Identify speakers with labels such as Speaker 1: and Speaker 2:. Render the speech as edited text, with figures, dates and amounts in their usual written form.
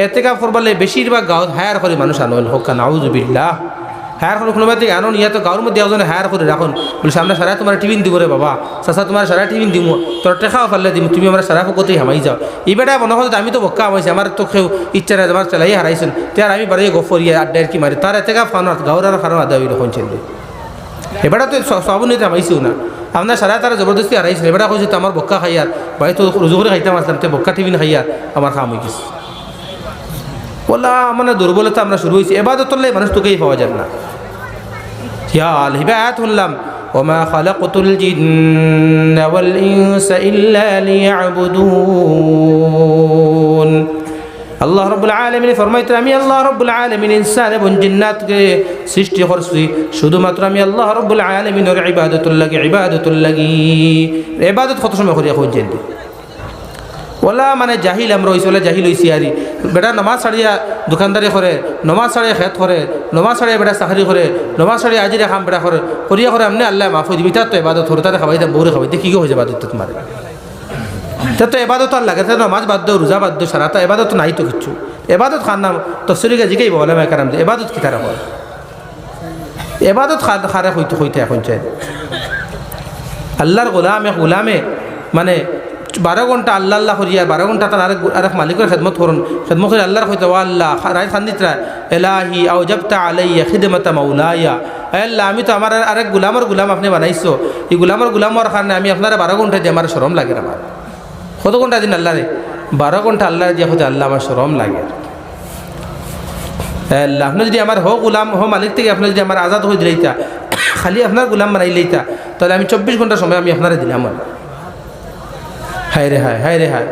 Speaker 1: এতেকাফ করবালে বেশিরভাগ গাঁৱত হায়ার করে মানুষ আনল হকা নাউজুবিল্লাহ হায়ার করে কোনো বাদে আনন ইয়া তো গাঁৱৰ মধ্যে একজনে হায়ার করে রাখুন বলছে আমরা সারা তোমার টিফিন দিব রে বাবা চাচা তোমার সারা টিফিন দিব তোর টেকাও পারলে দিব তুমি আমার সারা ফকতেই হামাই যাও এই বেটা মনে হয় আমি তো বক্কা হয়েছে আমার তো কেউ ইচ্ছা নাই আমার চালাই হারাইছেন তার আমি বাড়ি গফরিয়া আড্ডার কি মারি তার এতেকাফ ফানোর গাঁৱৰ আর ফানো আদা হইল শুনছেন এবারে তো সবনীতে হামাইছেও না আপনার সারা তারা জবরদস্তি হারাইছে এবারে কইছে তো আমার বক্কা খাইয়ার ভাই তো রুজু করে খাইতাম আসলাম তো বক্কা টিফিন খাইয়ার আমার খাম হয়ে গেছে বলা মানে দুর্বলতা আমরা শুরু হয়েছি এবাদত মানুষ তোকেই পাওয়া যায় না আল হিবায়াত শুনলাম ওমা খালাকতুল জিন্না ওয়াল ইনসা ইল্লা লিয়াবুদুন আল্লাহ রাব্বুল আলামিন ফরমাইতেন আমি আল্লাহ রাব্বুল আলামিন ইনসান এবং জিন্নাতকে সৃষ্টি করছি শুধুমাত্র আমি আল্লাহ রাব্বুল আলামিনের ইবাদতুল লাগি ইবাদত কত সময় করিয়া খুঁজছেন ওলা মানে জাহিল আমরা হয়েছি ওলা জাহিল হয়েছি আরি বেটা নমাজ ছাড়িয়া দোকানদারি করে নমাজ ছাড়িয়া খেত করে নমাজ ছাড়িয়া বেটা চাকরি করে নমাজ ছাড়িয়া আজিরে খাম বেটা করে করিয়া করে আপনি আল্লাহ মাফ দিবি তার তো এবাদত হরে তারা খাবাই বৌরে খাবাই কি হয়েছে এবাদত তোমার তার তো এবাদত আর লাগে নমাজ বাদ দেও রোজা বাদ দেও সারা তো এবাদত নাই তো কিচ্ছু এবাদত খান নাম তফসিরিকে জিকেই বলে কারণ এবাদত কি তারা হয় এবাদত খারে হইতে এখন চাই আল্লাহর গোলামে মানে 12 ঘন্টা আল্লাহ আল্লাহ করিয়া 12 ঘন্টা তার আরেক মালিকের খেদমত করুন খেদমত করে আল্লাহর হইতে ও আল্লাহ রায় খান্দিতরা এলাহি আওজাবতা আলাইয়া খিদমাতা মাওলায়া আল্লাহ আমি তো আমার আরেক গুলাম আপনি বানাইছো এই গুলামর কারণে আমি আপনারা 12 ঘন্টা দিয়ে আমার শরম লাগে আমার কত ঘন্টা দিন আল্লাহ রে 12 ঘন্টা আল্লাহ দিয়ে হতে আল্লাহ আমার শরম লাগে আল্লাহ আপনি যদি আমার গুলাম মালিক থেকে আপনি যদি আমার আজাদ হয়ে দিলেইতা খালি আপনার গুলাম বানাইলেইতা তাহলে আমি 24 ঘন্টা সময় আমি আপনারা দিলাম হায় রে হায়